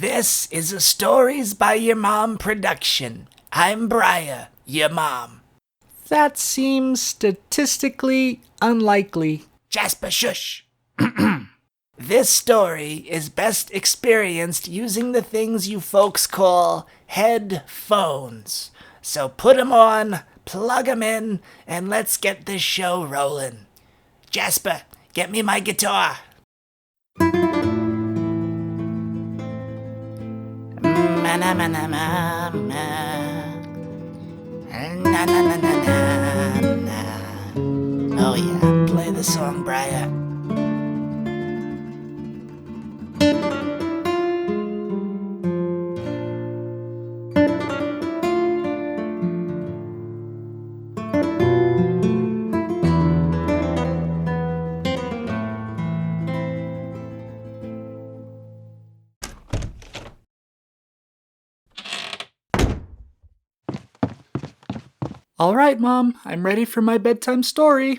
This is a Stories by Your Mom production. I'm Briar, your mom. That seems statistically unlikely. Jasper, shush. This story is best experienced using the things you folks call headphones. So put 'em on, plug 'em in, and let's get this show rolling. Jasper, get me my guitar. Oh yeah, play the song, Briar. All right, Mom, I'm ready for my bedtime story.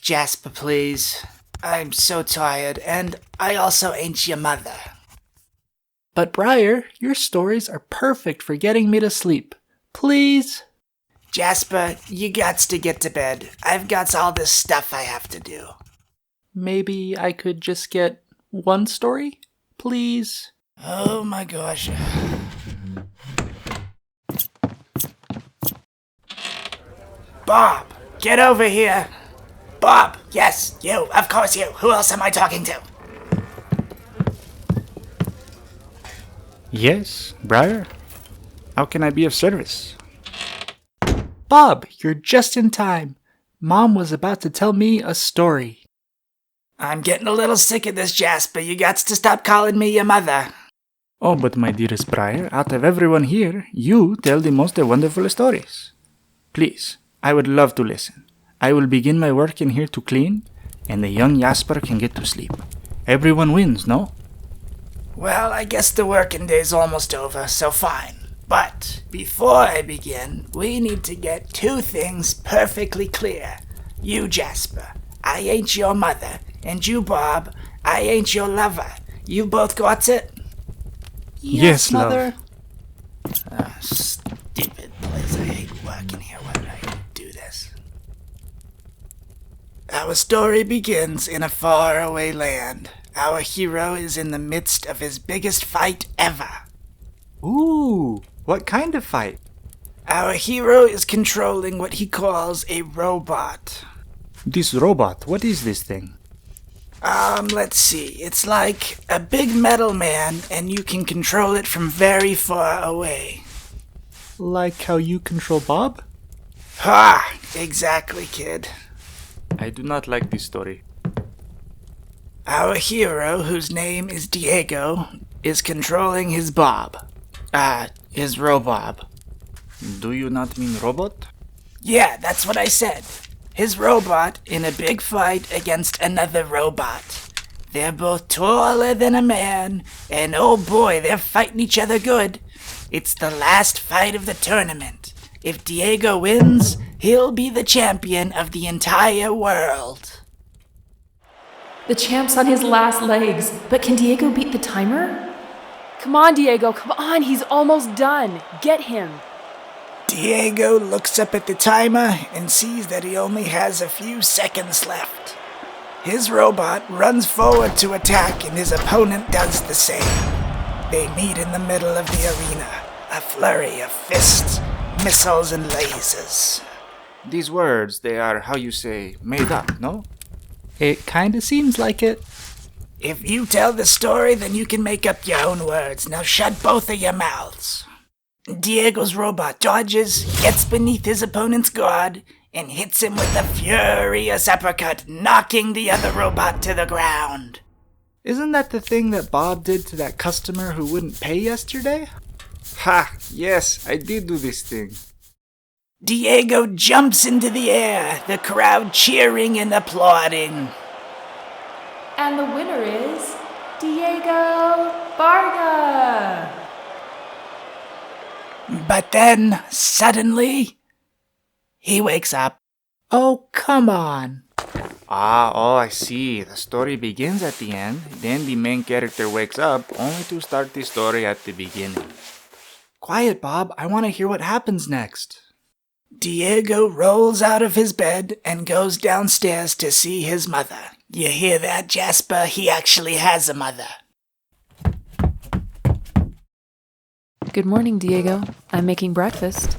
Jasper, please. I'm so tired, and I also ain't your mother. But Briar, your stories are perfect for getting me to sleep. Please? Jasper, you gots to get to bed. I've got all this stuff I have to do. Maybe I could just get one story? Please? Oh my gosh. Bob, get over here. Bob, yes, you, of course you. Who else am I talking to? Yes, Briar? How can I be of service? Bob, you're just in time. Mom was about to tell me a story. I'm getting a little sick of this, Jasper. You gots to stop calling me your mother. Oh, but my dearest Briar, out of everyone here, you tell the most wonderful stories. Please, I would love to listen. I will begin my work in here to clean, and the young Jasper can get to sleep. Everyone wins, no? Well, I guess the working day's almost over, so fine. But before I begin, we need to get two things perfectly clear. You, Jasper, I ain't your mother, and you, Bob, I ain't your lover. You both got it? Yes, Mother. Stupid place. I hate working here. Why did I do this? Our story begins in a faraway land. Our hero is in the midst of his biggest fight ever. Ooh, what kind of fight? Our hero is controlling what he calls a robot. This robot, what is this thing? Let's see. It's like a big metal man, and you can control it from very far away. Like how you control Bob? Ha! Exactly, kid. I do not like this story. Our hero, whose name is Diego, is controlling his Bob. His Robob. Do you not mean robot? Yeah, that's what I said. His robot in a big fight against another robot. They're both taller than a man, and oh boy, they're fighting each other good. It's the last fight of the tournament. If Diego wins, he'll be the champion of the entire world. The champ's on his last legs, but can Diego beat the timer? Come on, Diego, come on, he's almost done. Get him. Diego looks up at the timer and sees that he only has a few seconds left. His robot runs forward to attack, and his opponent does the same. They meet in the middle of the arena, a flurry of fists, missiles, and lasers. These words, they are, how you say, made up, no? It kinda seems like it. If you tell the story, then you can make up your own words. Now shut both of your mouths. Diego's robot dodges, gets beneath his opponent's guard, and hits him with a furious uppercut, knocking the other robot to the ground. Isn't that the thing that Bob did to that customer who wouldn't pay yesterday? Ha! Yes, I did do this thing. Diego jumps into the air, the crowd cheering and applauding. And the winner is Diego Varga. But then, suddenly, he wakes up. Oh, come on. Oh, I see. The story begins at the end, then the main character wakes up, only to start the story at the beginning. Quiet, Bob. I want to hear what happens next. Diego rolls out of his bed and goes downstairs to see his mother. You hear that, Jasper? He actually has a mother. Good morning, Diego. I'm making breakfast.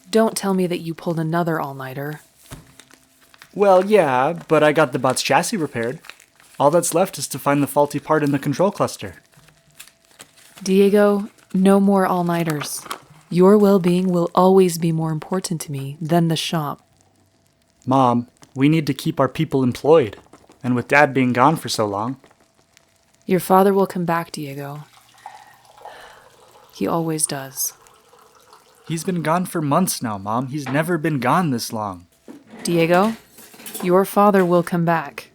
Don't tell me that you pulled another all-nighter. Well, yeah, but I got the bot's chassis repaired. All that's left is to find the faulty part in the control cluster. Diego, no more all-nighters. Your well-being will always be more important to me than the shop. Mom, we need to keep our people employed. And with Dad being gone for so long. Your father will come back, Diego. He always does. He's been gone for months now, Mom. He's never been gone this long. Diego, your father will come back.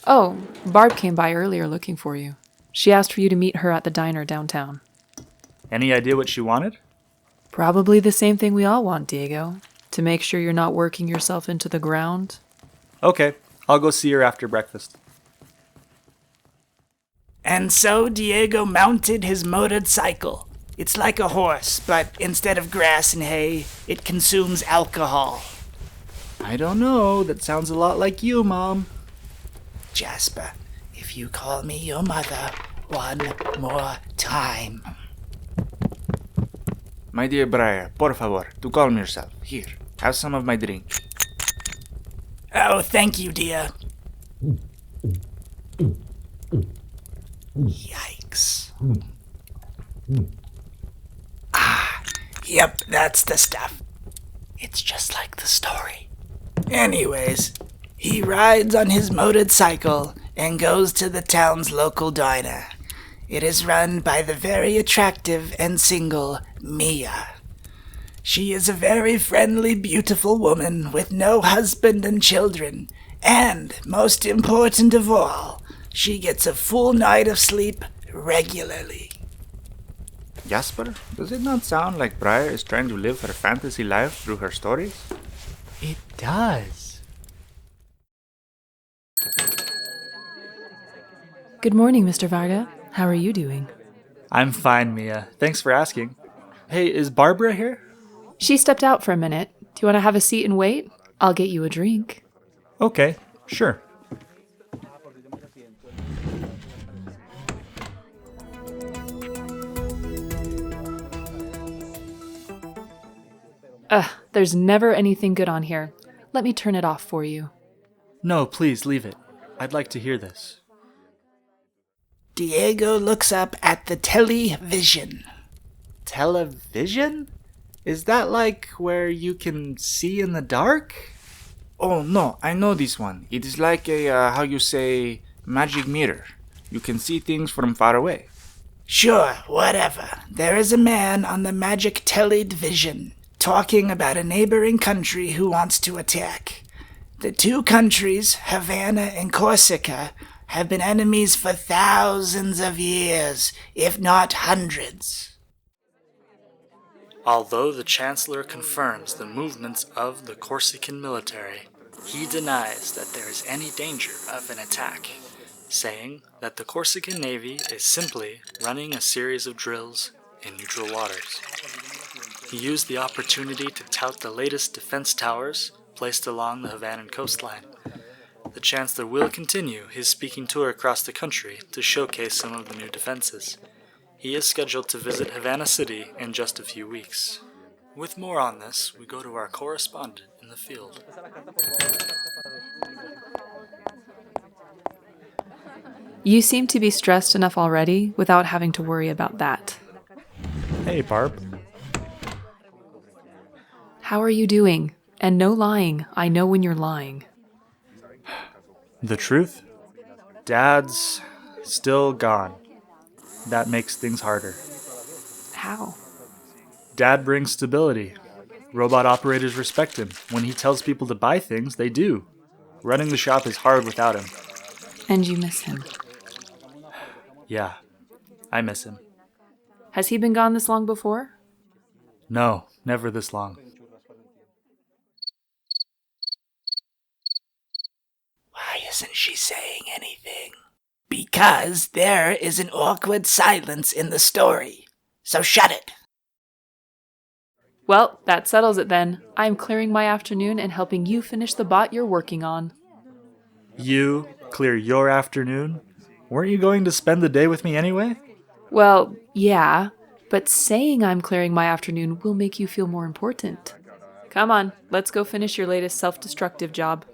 Oh, Barb came by earlier looking for you. She asked for you to meet her at the diner downtown. Any idea what she wanted? Probably the same thing we all want, Diego. To make sure you're not working yourself into the ground. Okay, I'll go see her after breakfast. And so Diego mounted his motored cycle. It's like a horse, but instead of grass and hay, it consumes alcohol. I don't know. That sounds a lot like you, Mom. Jasper, if you call me your mother one more time. My dear Briar, por favor, to calm yourself. Here, have some of my drink. Oh, thank you, dear. Yikes. Yep, that's the stuff. It's just like the story. Anyways, he rides on his motored cycle and goes to the town's local diner. It is run by the very attractive and single Mia. She is a very friendly, beautiful woman with no husband and children. And, most important of all, she gets a full night of sleep regularly. Jasper, does it not sound like Briar is trying to live her fantasy life through her stories? It does. Good morning, Mr. Varga. How are you doing? I'm fine, Mia. Thanks for asking. Hey, is Barbara here? She stepped out for a minute. Do you want to have a seat and wait? I'll get you a drink. Okay, sure. There's never anything good on here. Let me turn it off for you. No, please leave it. I'd like to hear this. Diego looks up at the television. Television? Is that like where you can see in the dark? Oh no, I know this one. It is like a, how you say, magic mirror. You can see things from far away. Sure, whatever. There is a man on the magic television talking about a neighboring country who wants to attack. The two countries, Havana and Corsica, have been enemies for thousands of years, if not hundreds. Although the Chancellor confirms the movements of the Corsican military, he denies that there is any danger of an attack, saying that the Corsican Navy is simply running a series of drills in neutral waters. He used the opportunity to tout the latest defense towers placed along the Havanan coastline. The Chancellor will continue his speaking tour across the country to showcase some of the new defenses. He is scheduled to visit Havana City in just a few weeks. With more on this, we go to our correspondent in the field. You seem to be stressed enough already without having to worry about that. Hey, Barb. How are you doing? And no lying. I know when you're lying. The truth? Dad's still gone. That makes things harder. How? Dad brings stability. Robot operators respect him. When he tells people to buy things, they do. Running the shop is hard without him. And you miss him. Yeah, I miss him. Has he been gone this long before? No, never this long. Because there is an awkward silence in the story. So shut it. Well, that settles it then. I'm clearing my afternoon and helping you finish the bot you're working on. You clear your afternoon? Weren't you going to spend the day with me anyway? Well, yeah, but saying I'm clearing my afternoon will make you feel more important. Come on, let's go finish your latest self-destructive job.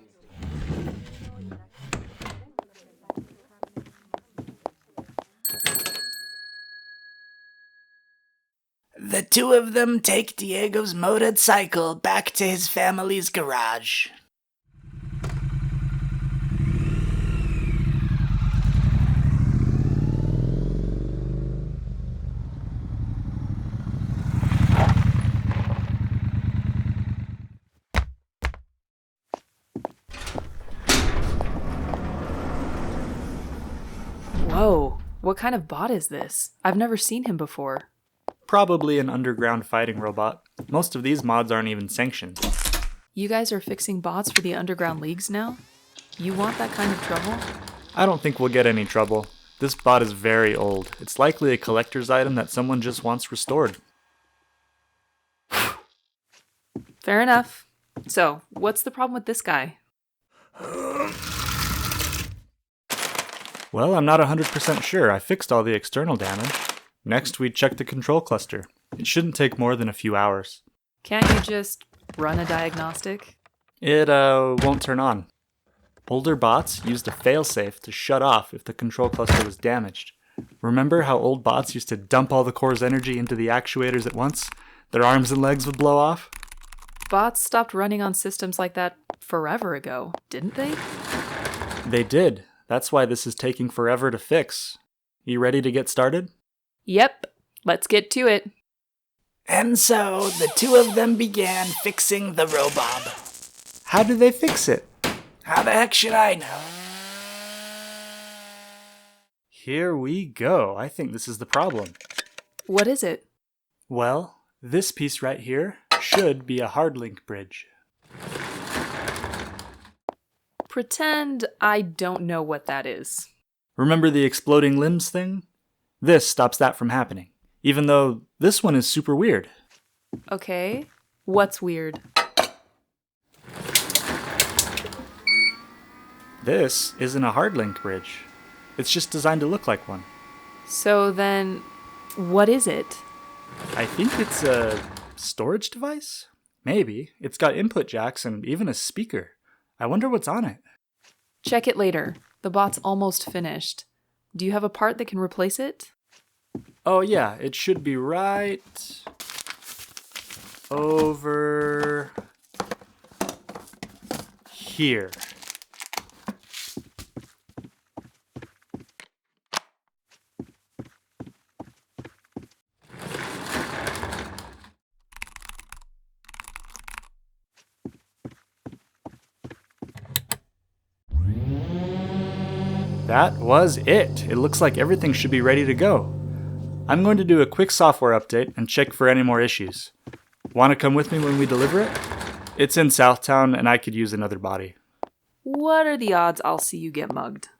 The two of them take Diego's motored cycle back to his family's garage. Whoa, what kind of bot is this? I've never seen him before. Probably an underground fighting robot. Most of these mods aren't even sanctioned. You guys are fixing bots for the underground leagues now? You want that kind of trouble? I don't think we'll get any trouble. This bot is very old. It's likely a collector's item that someone just wants restored. Fair enough. So, what's the problem with this guy? Well, I'm not 100% sure. I fixed all the external damage. Next, we check the control cluster. It shouldn't take more than a few hours. Can't you just run a diagnostic? It won't turn on. Older bots used a failsafe to shut off if the control cluster was damaged. Remember how old bots used to dump all the core's energy into the actuators at once? Their arms and legs would blow off? Bots stopped running on systems like that forever ago, didn't they? They did. That's why this is taking forever to fix. You ready to get started? Yep, let's get to it. And so the two of them began fixing the robot. How did they fix it? How the heck should I know? Here we go. I think this is the problem. What is it? Well, this piece right here should be a hard link bridge. Pretend I don't know what that is. Remember the exploding limbs thing? This stops that from happening, even though this one is super weird. Okay, what's weird? This isn't a hard link bridge. It's just designed to look like one. So then, what is it? I think it's a storage device? Maybe. It's got input jacks and even a speaker. I wonder what's on it. Check it later. The bot's almost finished. Do you have a part that can replace it? Oh yeah, it should be right over here. That was it. It looks like everything should be ready to go. I'm going to do a quick software update and check for any more issues. Want to come with me when we deliver it? It's in Southtown and I could use another body. What are the odds I'll see you get mugged?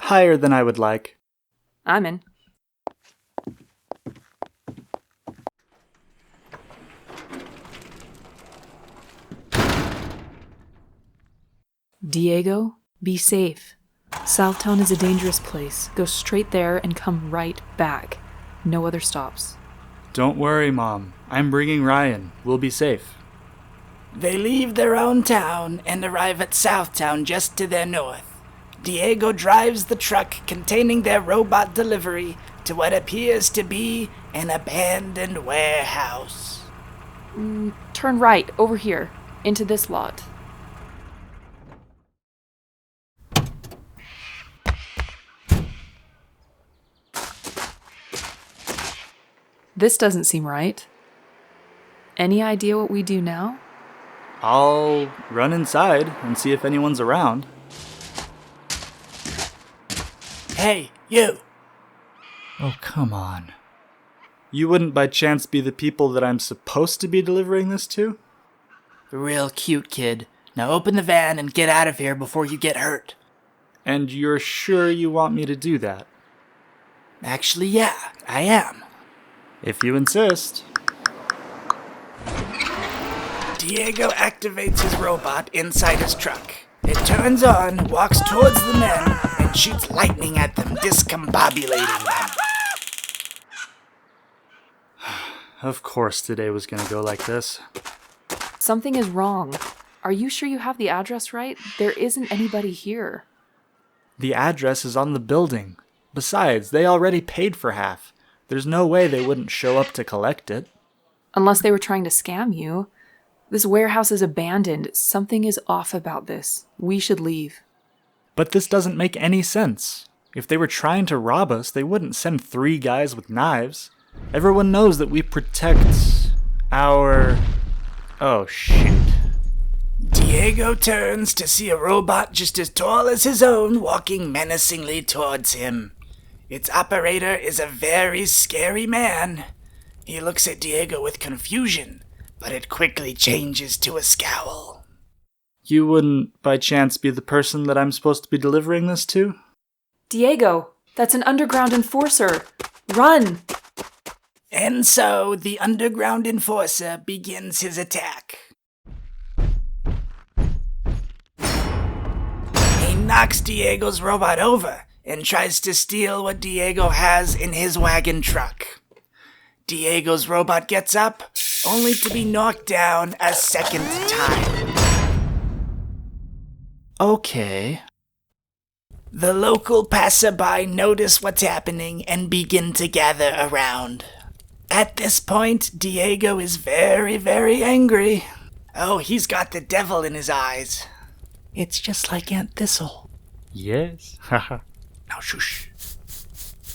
Higher than I would like. I'm in. Diego, be safe. Southtown is a dangerous place. Go straight there and come right back. No other stops. Don't worry, Mom. I'm bringing Ryan. We'll be safe. They leave their own town and arrive at Southtown just to their north. Diego drives the truck containing their robot delivery to what appears to be an abandoned warehouse. Turn right, over here, into this lot. This doesn't seem right. Any idea what we do now? I'll run inside and see if anyone's around. Hey, you! Oh, come on. You wouldn't by chance be the people that I'm supposed to be delivering this to? Real cute kid. Now open the van and get out of here before you get hurt. And you're sure you want me to do that? Actually, yeah, I am. If you insist. Diego activates his robot inside his truck. It turns on, walks towards the men, and shoots lightning at them, discombobulating them. Of course today was gonna go like this. Something is wrong. Are you sure you have the address right? There isn't anybody here. The address is on the building. Besides, they already paid for half. There's no way they wouldn't show up to collect it. Unless they were trying to scam you. This warehouse is abandoned. Something is off about this. We should leave. But this doesn't make any sense. If they were trying to rob us, they wouldn't send 3 guys with knives. Everyone knows that we protect our... Oh, shit. Diego turns to see a robot just as tall as his own walking menacingly towards him. Its operator is a very scary man. He looks at Diego with confusion, but it quickly changes to a scowl. You wouldn't, by chance, be the person that I'm supposed to be delivering this to? Diego, that's an underground enforcer. Run! And so the underground enforcer begins his attack. He knocks Diego's robot over and tries to steal what Diego has in his wagon truck. Diego's robot gets up, only to be knocked down a second time. Okay. The local passerby notice what's happening and begin to gather around. At this point, Diego is very, very angry. Oh, he's got the devil in his eyes. It's just like Aunt Thistle. Yes. Haha. Now shush.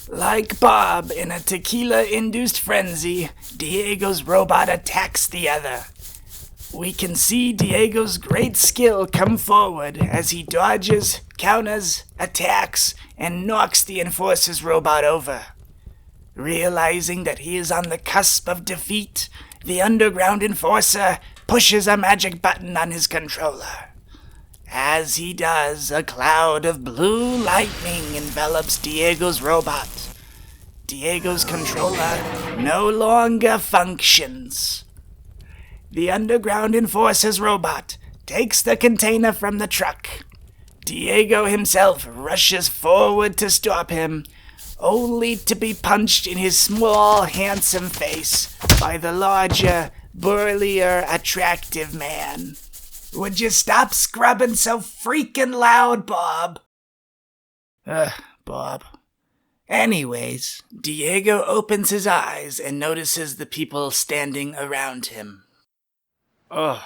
Like Bob in a tequila-induced frenzy, Diego's robot attacks the other. We can see Diego's great skill come forward as he dodges, counters, attacks, and knocks the enforcer's robot over. Realizing that he is on the cusp of defeat, the underground enforcer pushes a magic button on his controller. As he does, a cloud of blue lightning envelops Diego's robot. Diego's controller no longer functions. The underground enforcer's robot takes the container from the truck. Diego himself rushes forward to stop him, only to be punched in his small, handsome face by the larger, burlier, attractive man. Would you stop scrubbing so freaking loud, Bob? Bob. Anyways, Diego opens his eyes and notices the people standing around him. Ugh.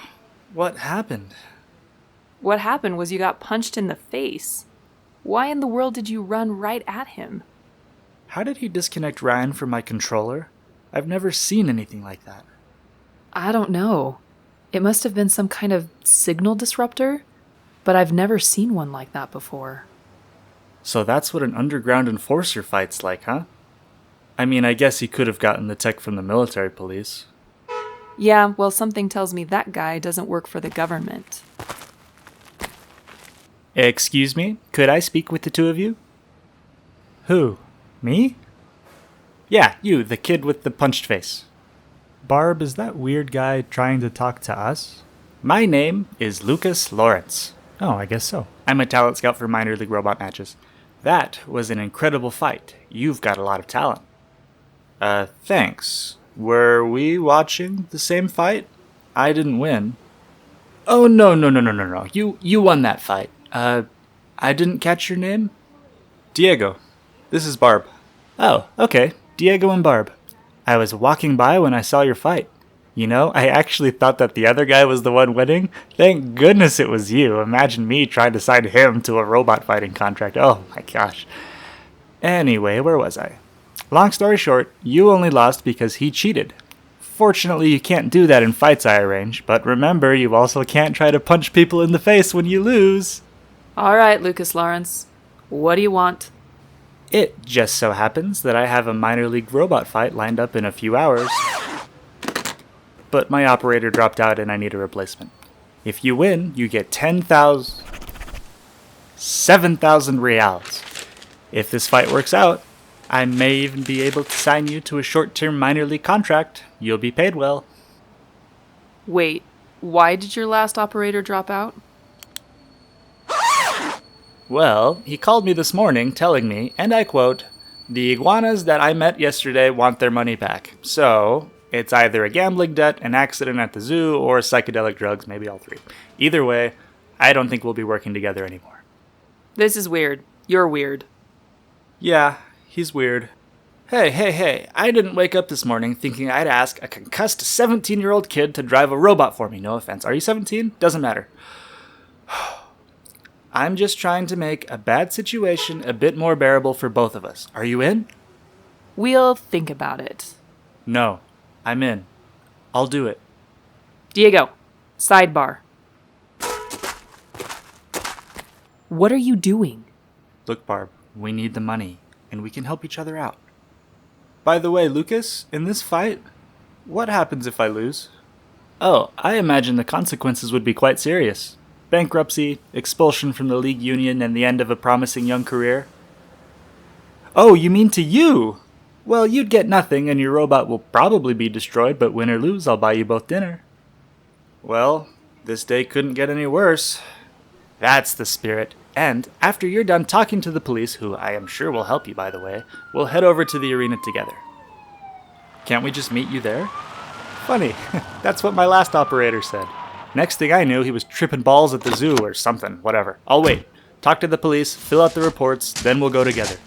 What happened? What happened was you got punched in the face. Why in the world did you run right at him? How did he disconnect Ryan from my controller? I've never seen anything like that. I don't know. It must have been some kind of signal disruptor, but I've never seen one like that before. So that's what an underground enforcer fight's like, huh? I mean, I guess he could have gotten the tech from the military police. Yeah, well, something tells me that guy doesn't work for the government. Excuse me? Could I speak with the two of you? Who? Me? Yeah, you, the kid with the punched face. Barb, is that weird guy trying to talk to us? My name is Lucas Lawrence. Oh, I guess so. I'm a talent scout for minor league robot matches. That was an incredible fight. You've got a lot of talent. Thanks. Were we watching the same fight? I didn't win. Oh, no. You won that fight. I didn't catch your name? Diego. This is Barb. Oh, okay. Diego and Barb. I was walking by when I saw your fight. You know, I actually thought that the other guy was the one winning. Thank goodness it was you. Imagine me trying to sign him to a robot fighting contract. Oh my gosh. Anyway, where was I? Long story short, you only lost because he cheated. Fortunately, you can't do that in fights I arrange, but remember, you also can't try to punch people in the face when you lose. All right, Lucas Lawrence. What do you want? It just so happens that I have a minor league robot fight lined up in a few hours. But my operator dropped out and I need a replacement. If you win, you get 10,000... 7,000 reals. If this fight works out, I may even be able to sign you to a short-term minor league contract. You'll be paid well. Wait, why did your last operator drop out? Well, he called me this morning telling me, and I quote, "The iguanas that I met yesterday want their money back. So, it's either a gambling debt, an accident at the zoo, or psychedelic drugs, maybe all three. Either way, I don't think we'll be working together anymore." This is weird. You're weird. Yeah, he's weird. Hey, I didn't wake up this morning thinking I'd ask a concussed 17-year-old kid to drive a robot for me. No offense. Are you 17? Doesn't matter. I'm just trying to make a bad situation a bit more bearable for both of us. Are you in? We'll think about it. No, I'm in. I'll do it. Diego, sidebar. What are you doing? Look, Barb, we need the money, and we can help each other out. By the way, Lucas, in this fight, what happens if I lose? Oh, I imagine the consequences would be quite serious. Bankruptcy, expulsion from the league union, and the end of a promising young career. Oh, you mean to you? Well, you'd get nothing, and your robot will probably be destroyed, but win or lose, I'll buy you both dinner. Well, this day couldn't get any worse. That's the spirit. And after you're done talking to the police, who I am sure will help you, by the way, we'll head over to the arena together. Can't we just meet you there? Funny, that's what my last operator said. Next thing I knew, he was tripping balls at the zoo or something, whatever. I'll wait. Talk to the police, fill out the reports, then we'll go together.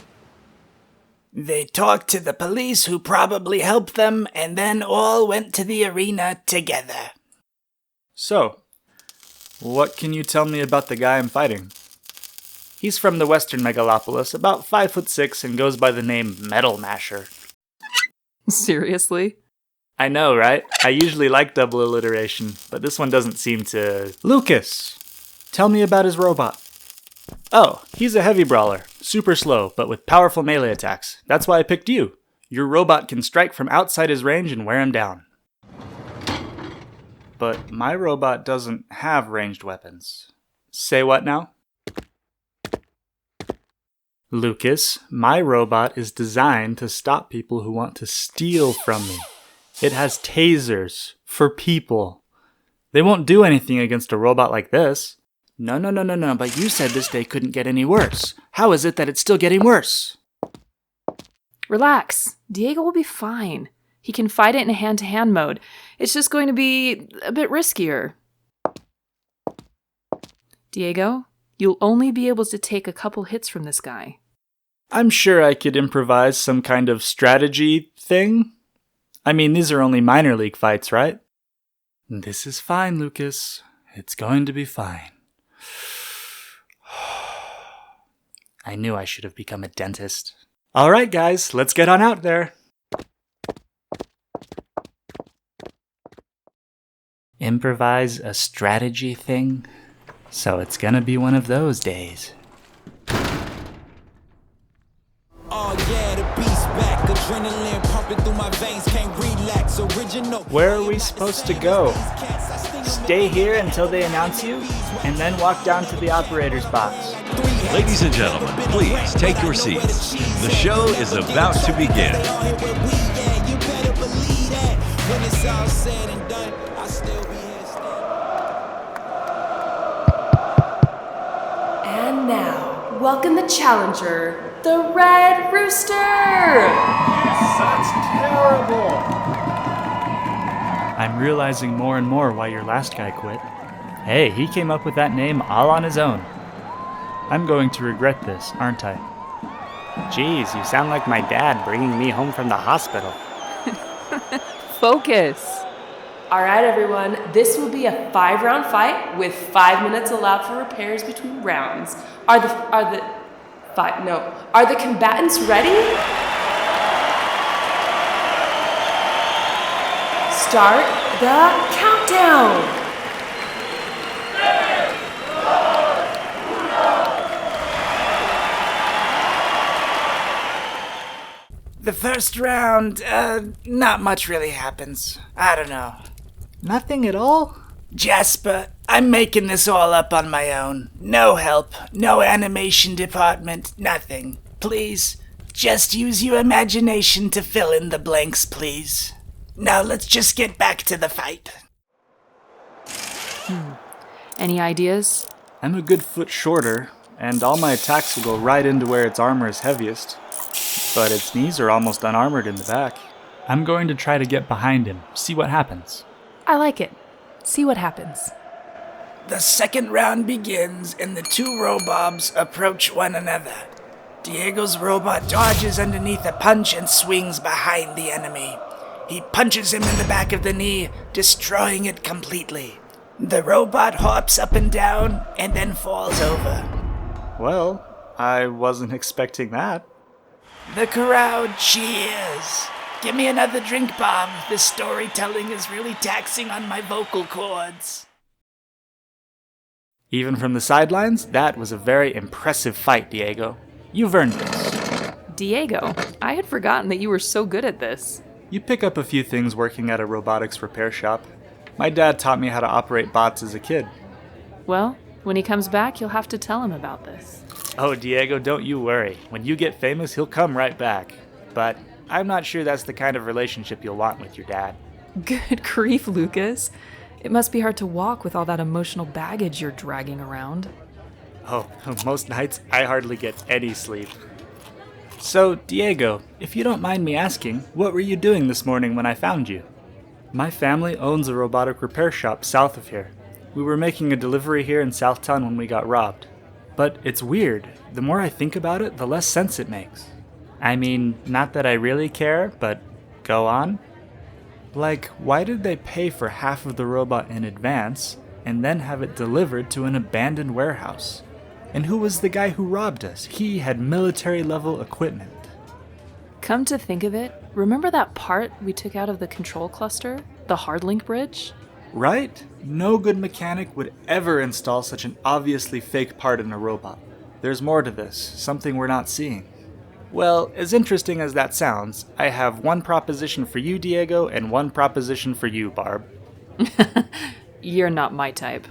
They talked to the police, who probably helped them, and then all went to the arena together. So, what can you tell me about the guy I'm fighting? He's from the western megalopolis, about 5'6", and goes by the name Metal Masher. Seriously? I know, right? I usually like double alliteration, but this one doesn't seem to... Lucas! Tell me about his robot. Oh, he's a heavy brawler. Super slow, but with powerful melee attacks. That's why I picked you. Your robot can strike from outside his range and wear him down. But my robot doesn't have ranged weapons. Say what now? Lucas, my robot is designed to stop people who want to steal from me. It has tasers for people. They won't do anything against a robot like this. No, but you said this day couldn't get any worse. How is it that it's still getting worse? Relax. Diego will be fine. He can fight it in a hand-to-hand mode. It's just going to be a bit riskier. Diego, you'll only be able to take a couple hits from this guy. I'm sure I could improvise some kind of strategy thing. I mean, these are only minor league fights, right? This is fine, Lucas. It's going to be fine. I knew I should have become a dentist. All right, guys, let's get on out there. Improvise a strategy thing? So it's gonna be one of those days. Where are we supposed to go? Stay here until they announce you, and then walk down to the operator's box. Ladies and gentlemen, please take your seats. The show is about to begin. And now, welcome the challenger, the Red Rooster! That's terrible! I'm realizing more and more why your last guy quit. Hey, he came up with that name all on his own. I'm going to regret this, aren't I? Geez, you sound like my dad bringing me home from the hospital. Focus! Alright everyone, this will be a 5-round fight with 5 minutes allowed for repairs between rounds. Are the combatants ready? Start the countdown! The first round, not much really happens. I don't know. Nothing at all? Jasper, I'm making this all up on my own. No help, no animation department, nothing. Please, just use your imagination to fill in the blanks, please. Now let's just get back to the fight. Any ideas? I'm a good foot shorter, and all my attacks will go right into where its armor is heaviest. But its knees are almost unarmored in the back. I'm going to try to get behind him, see what happens. I like it. See what happens. The second round begins, and the two robobs approach one another. Diego's robot dodges underneath a punch and swings behind the enemy. He punches him in the back of the knee, destroying it completely. The robot hops up and down, and then falls over. Well, I wasn't expecting that. The crowd cheers. Give me another drink, Bob. This storytelling is really taxing on my vocal cords. Even from the sidelines, that was a very impressive fight, Diego. You've earned this. Diego, I had forgotten that you were so good at this. You pick up a few things working at a robotics repair shop. My dad taught me how to operate bots as a kid. Well, when he comes back, you'll have to tell him about this. Oh, Diego, don't you worry. When you get famous, he'll come right back. But I'm not sure that's the kind of relationship you'll want with your dad. Good grief, Lucas. It must be hard to walk with all that emotional baggage you're dragging around. Oh, most nights I hardly get any sleep. So, Diego, if you don't mind me asking, what were you doing this morning when I found you? My family owns a robotic repair shop south of here. We were making a delivery here in Southtown when we got robbed. But it's weird. The more I think about it, the less sense it makes. I mean, not that I really care, but go on. Like, why did they pay for half of the robot in advance and then have it delivered to an abandoned warehouse? And who was the guy who robbed us? He had military-level equipment. Come to think of it, remember that part we took out of the control cluster? The hardlink bridge? Right? No good mechanic would ever install such an obviously fake part in a robot. There's more to this, something we're not seeing. Well, as interesting as that sounds, I have one proposition for you, Diego, and one proposition for you, Barb. You're not my type.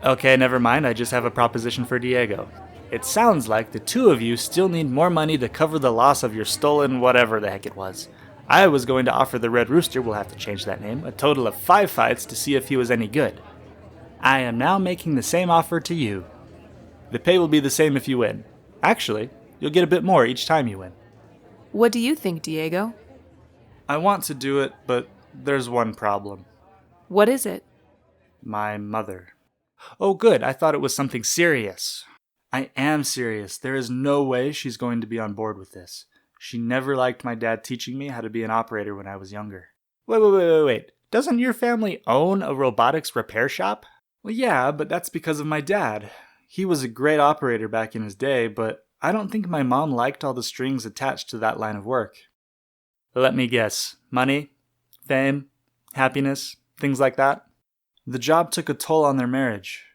Okay, never mind, I just have a proposition for Diego. It sounds like the two of you still need more money to cover the loss of your stolen whatever the heck it was. I was going to offer the Red Rooster, we'll have to change that name, a total of 5 fights to see if he was any good. I am now making the same offer to you. The pay will be the same if you win. Actually, you'll get a bit more each time you win. What do you think, Diego? I want to do it, but there's one problem. What is it? My mother. Oh good, I thought it was something serious. I am serious. There is no way she's going to be on board with this. She never liked my dad teaching me how to be an operator when I was younger. Wait. Doesn't your family own a robotics repair shop? Well, yeah, but that's because of my dad. He was a great operator back in his day, but I don't think my mom liked all the strings attached to that line of work. Let me guess. Money? Fame? Happiness? Things like that? The job took a toll on their marriage.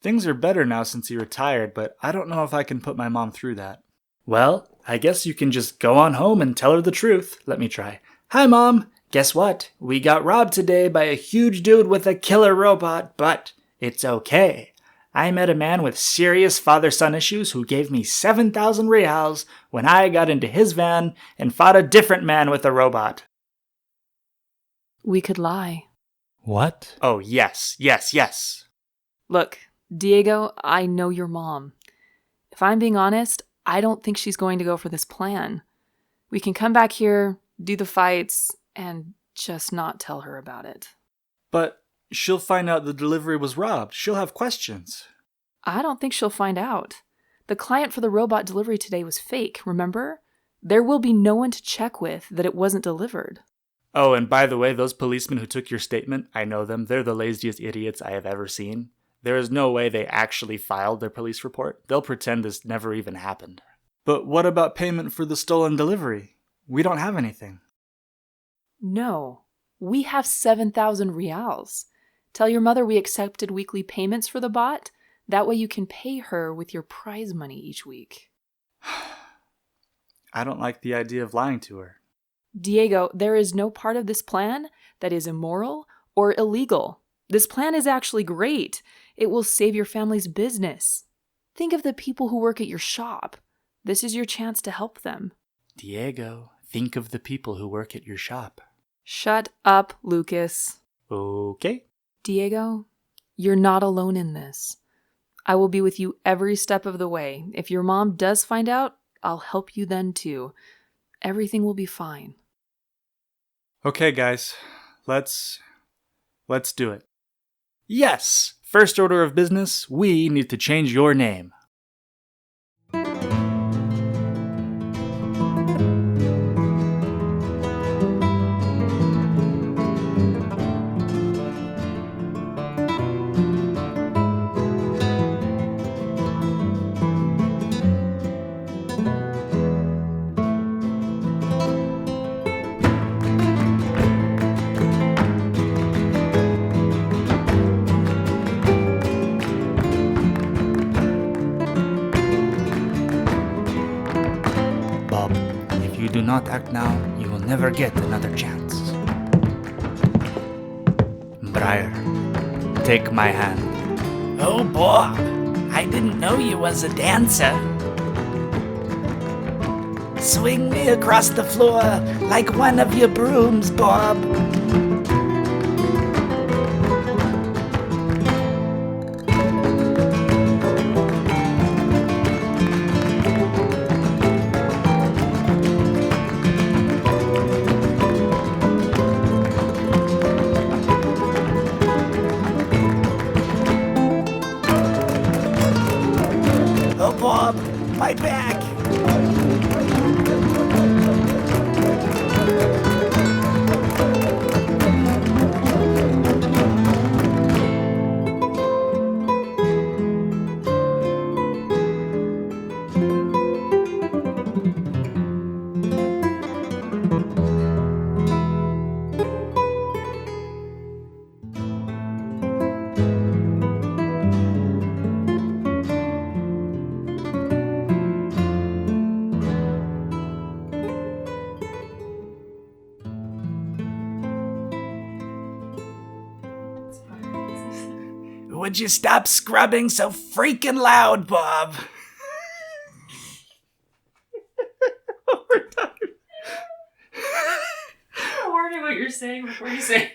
Things are better now since he retired, but I don't know if I can put my mom through that. Well, I guess you can just go on home and tell her the truth. Let me try. Hi, Mom. Guess what? We got robbed today by a huge dude with a killer robot, but it's okay. I met a man with serious father-son issues who gave me 7,000 reals when I got into his van and fought a different man with a robot. We could lie. What? Oh, yes. Look, Diego, I know your mom. If I'm being honest, I don't think she's going to go for this plan. We can come back here, do the fights, and just not tell her about it. But she'll find out the delivery was robbed. She'll have questions. I don't think she'll find out. The client for the robot delivery today was fake, remember? There will be no one to check with that it wasn't delivered. Oh, and by the way, those policemen who took your statement, I know them. They're the laziest idiots I have ever seen. There is no way they actually filed their police report. They'll pretend this never even happened. But what about payment for the stolen delivery? We don't have anything. No, we have 7,000 reals. Tell your mother we accepted weekly payments for the bot. That way you can pay her with your prize money each week. I don't like the idea of lying to her. Diego, there is no part of this plan that is immoral or illegal. This plan is actually great. It will save your family's business. Think of the people who work at your shop. This is your chance to help them. Diego, think of the people who work at your shop. Shut up, Lucas. Okay. Diego, you're not alone in this. I will be with you every step of the way. If your mom does find out, I'll help you then too. Everything will be fine. Okay, guys. Let's do it. Yes! First order of business, we need to change your name. Bob, if you do not act now, you will never get another chance. Briar, take my hand. Oh, Bob, I didn't know you was a dancer. Swing me across the floor like one of your brooms, Bob. Oh, Bob, my back. Would you stop scrubbing so freaking loud, Bob? I'm wondering what you're saying before you say it.